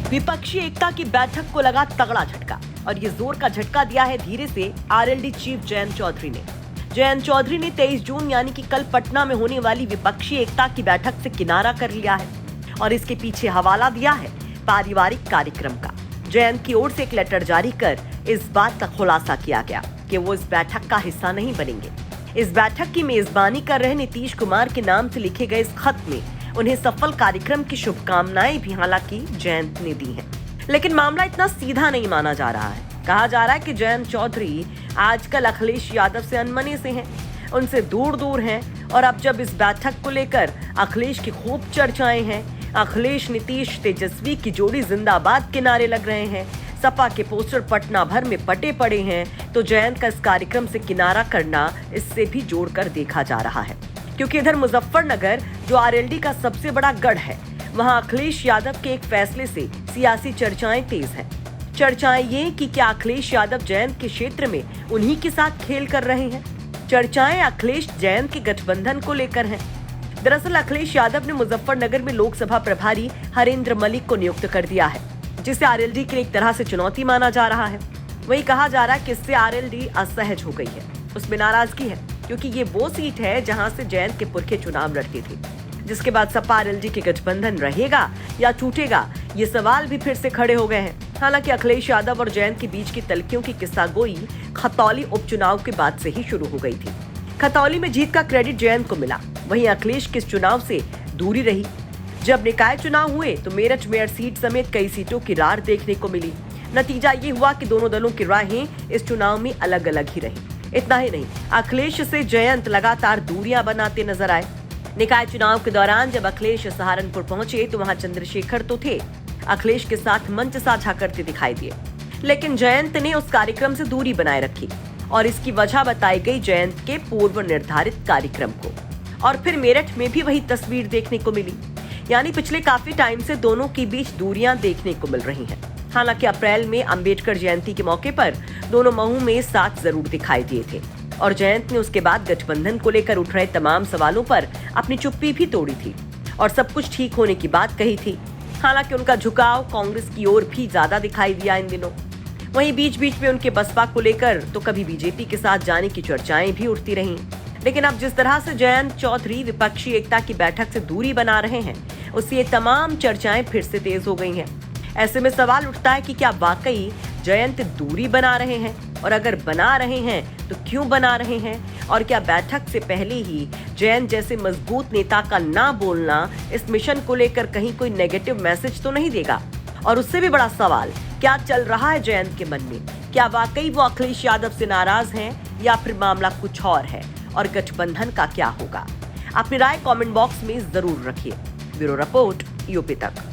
विपक्षी एकता की बैठक को लगा तगड़ा झटका और ये जोर का झटका दिया है धीरे से आरएलडी चीफ जयंत चौधरी ने। जयंत चौधरी ने 23 जून यानी कि कल पटना में होने वाली विपक्षी एकता की बैठक से किनारा कर लिया है और इसके पीछे हवाला दिया है पारिवारिक कार्यक्रम का। जयंत की ओर से एक लेटर जारी कर इस बात का खुलासा किया गया कि वो इस बैठक का हिस्सा नहीं बनेंगे। इस बैठक की मेजबानी कर रहे नीतीश कुमार के नाम से लिखे गए इस खत में उन्हें सफल कार्यक्रम की शुभकामनाएं भी हालांकि जयंत ने दी हैं। लेकिन मामला इतना सीधा नहीं माना जा रहा है। कहा जा रहा है कि जयंत चौधरी आजकल अखिलेश यादव से अनमने से हैं, उनसे दूर दूर हैं और अब जब इस बैठक को लेकर अखिलेश की खूब चर्चाएं हैं, अखिलेश नीतीश तेजस्वी की जोड़ी जिंदाबाद के नारे लग रहे हैं, सपा के पोस्टर पटना भर में पटे पड़े हैं, तो जयंत का इस कार्यक्रम से किनारा करना इससे भी जोड़कर देखा जा रहा है। क्योंकि इधर मुजफ्फरनगर जो आरएलडी का सबसे बड़ा गढ़ है, वहां अखिलेश यादव के एक फैसले से सियासी चर्चाएं तेज हैं। चर्चाएं ये कि क्या अखिलेश यादव जयंत के क्षेत्र में उन्हीं के साथ खेल कर रहे हैं। चर्चाएं अखिलेश जयंत के गठबंधन को लेकर हैं। दरअसल अखिलेश यादव ने मुजफ्फरनगर में लोकसभा प्रभारी हरेंद्र मलिक को नियुक्त कर दिया है, जिसे आरएलडी के लिए एक तरह से चुनौती माना जा रहा है। वही कहा जा रहा है कि इससे आरएलडी असहज हो गई है, उसमें नाराजगी है, क्योंकि ये वो सीट है जहां से जयंत के पुरखे चुनाव लड़ते थे। जिसके बाद सपा आरएलडी के गठबंधन रहेगा या टूटेगा, ये सवाल भी फिर से खड़े हो गए हैं। हालांकि अखिलेश यादव और जयंत के बीच की तल्खियों की किस्सागोई खतौली उपचुनाव के बाद से ही शुरू हो गई थी। खतौली में जीत का क्रेडिट जयंत को मिला, वहीं अखिलेश के इस चुनाव से दूरी रही। जब निकाय चुनाव हुए तो मेरठ मेयर सीट समेत कई सीटों की रार देखने को मिली। नतीजा ये हुआ कि दोनों दलों की राहें इस चुनाव में अलग अलग ही रही। इतना ही नहीं, अखिलेश से जयंत लगातार दूरियां बनाते नजर आए। निकाय चुनाव के दौरान जब अखिलेश सहारनपुर पहुंचे तो वहां चंद्रशेखर तो थे, अखिलेश के साथ मंच साझा करते दिखाई दिए, लेकिन जयंत ने उस कार्यक्रम से दूरी बनाए रखी और इसकी वजह बताई गई जयंत के पूर्व निर्धारित कार्यक्रम को। और फिर मेरठ में भी वही तस्वीर देखने को मिली, यानी पिछले काफी टाइम से दोनों के बीच दूरियां देखने को मिल रही हैं। हालांकि अप्रैल में अंबेडकर जयंती के मौके पर दोनों महू में साथ जरूर दिखाई दिए थे और जयंत ने उसके बाद गठबंधन को लेकर उठ रहे तमाम सवालों पर अपनी चुप्पी भी तोड़ी थी और सब कुछ ठीक होने की बात कही थी। हालांकि उनका झुकाव कांग्रेस की ओर भी ज्यादा दिखाई दिया इन दिनों। वहीं बीच बीच में उनके बसपा को लेकर तो कभी बीजेपी के साथ जाने की चर्चाएं भी उठती रहीं। लेकिन अब जिस तरह से जयंत चौधरी विपक्षी एकता की बैठक से दूरी बना रहे हैं, उससे ये तमाम चर्चाएं फिर से तेज हो गई हैं। ऐसे में सवाल उठता है कि क्या वाकई जयंत दूरी बना रहे हैं, और अगर बना रहे हैं तो क्यों बना रहे हैं, और क्या बैठक से पहले ही जयंत जैसे मजबूत नेता का ना बोलना इस मिशन को लेकर कहीं कोई नेगेटिव मैसेज तो नहीं देगा। और उससे भी बड़ा सवाल, क्या चल रहा है जयंत के मन में, क्या वाकई वो अखिलेश यादव से नाराज हैं या फिर मामला कुछ और है, और गठबंधन का क्या होगा। अपनी राय कमेंट बॉक्स में जरूर रखिए। ब्यूरो रिपोर्ट यूपी तक।